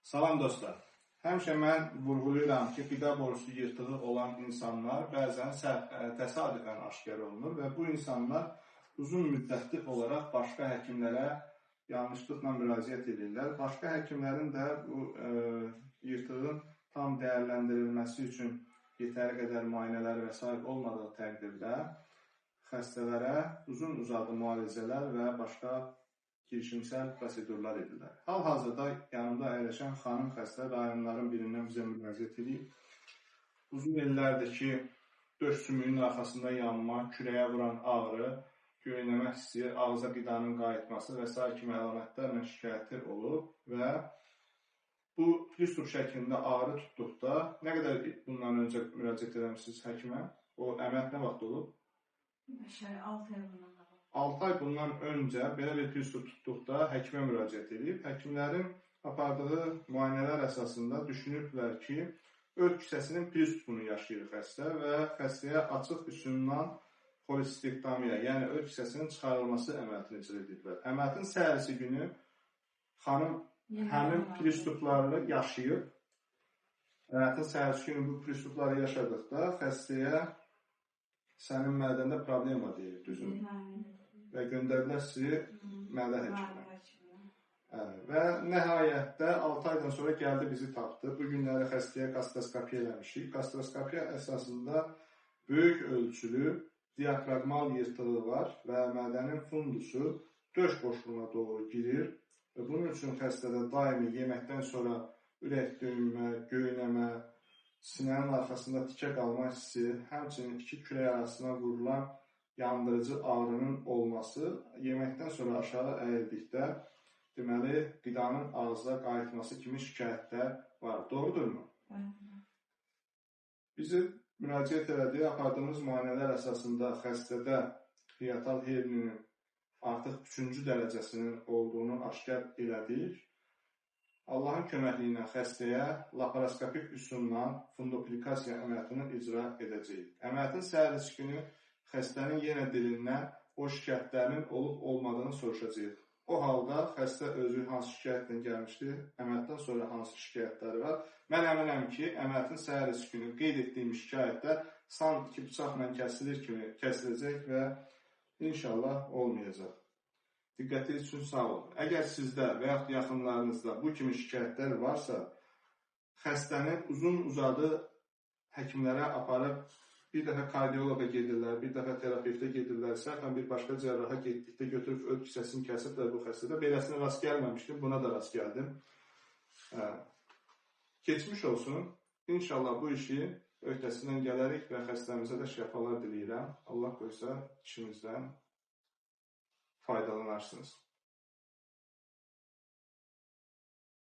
Salam dostlar. Həmişə mən vurğulayıram ki, qida borusu yırtığı olan insanlar bəzən təsadüfən aşkar olunur və bu insanlar uzun müddətli olaraq başqa həkimlərə yanlışlıqla müraciət edirlər. Başqa həkimlərin də bu yırtığın tam dəyərləndirilməsi üçün yetəri qədər müayinələr və s. olmadığı təqdirdə xəstələrə uzun-uzadı müalicələr və başqa girişimsel prosedurlar edirlər. Hal-hazırda yanımda əyləşən xanım xəstə rayonların birindən bizə müraciət edib. Uzun illərdir ki, döş sümüyünün arxasında yanma, kürəyə vuran ağrı, göynəmə hissi, ağza qidanın qayıtması və s. kimi əlamətlərlə şikayəti olub və bu plistur şəklində ağrı tutduqda, nə qədər bundan öncə müraciət edəmişsiniz həkimə? O əməliyyat nə vaxt olub? 6 ay bundan. 6 ay bundan öncə belə bir plistur tutduqda həkimə müraciət edib. Həkimlərin apardığı müayinələr əsasında düşünüblər ki, ör kisəsinin plisturu yaşayır xəstə və xəstəyə açıq üsulundan xolistektomiya, yəni ör kisəsinin çıxarılması əməliyyatını icra ediblər. Əməliyyatın səhərisi günü xanım həmin plisturları yaşayıb. Əməliyyatın səhərisi günü bu plisturları yaşadıqda xəstəyə sənin mədəndə problem var deyir, düzün. Və göndərdilər sizi mədə həkiminə. Və nəhayətdə 6 aydan sonra gəldi bizi tapdı. Bu günləri xəstəyə gastroskopiya eləmişik. Gastroskopiya əsasında böyük ölçülü diafragmal yırtığı var və mədənin fundusu döş boşluğuna doğru girir. Və bunun üçün xəstədə daimi yeməkdən sonra ürək döyünmə, göynəmə, sinənin arxasında tikə qalma hissi, həmçinin iki kürək arasına vurulan yandırıcı ağrının olması, yeməkdən sonra aşağı əyildikdə, deməli, qidanın ağza qayıtması kimi şikayətlər var. Doğrudurmu? Bizi müraciət elədiyi, apardığımız müayinələr əsasında xəstədə hiatal herninin artıq 3-cü dərəcəsinin olduğunu aşkar elədik. Allahın köməkliyi ilə xəstəyə laparoskopik üsulla fundoplikasiya əməliyyatını icra edəcəyik. Əməliyyatın səhərisi günü xəstənin yenə dilindən o şikayətlərinin olub-olmadığını soruşacağıq. O halda xəstə özü hansı şikayətlə gəlmişdi, əməliyyatdan sonra hansı şikayətləri var. Mən əminəm ki, əməliyyatın səhərisi günü qeyd etdiyim şikayətlər sanki bıçaqla kəsilir kimi kəsiləcək və inşallah olmayacaq. Diqqətiniz üçün sağ olun. Əgər sizdə və yaxud yaxınlarınızda bu kimi şikayətlər varsa, xəstəni uzun-uzadı həkimlərə aparıb bir dəfə kardioloqa gedirlər, bir dəfə terapevtə gedirlər, səhvən bir başqa cərraha getdikdə götürüb ör kisəsini kəsiblər bu xəstədə. Beləsinə rast gəlməmişdim, buna da rast gəldim. Keçmiş olsun. İnşallah bu işi öhdəsindən gələrik və xəstəmizə də şəfalar diləyirəm. Allah qoysa işimizdən faydalanarsınız.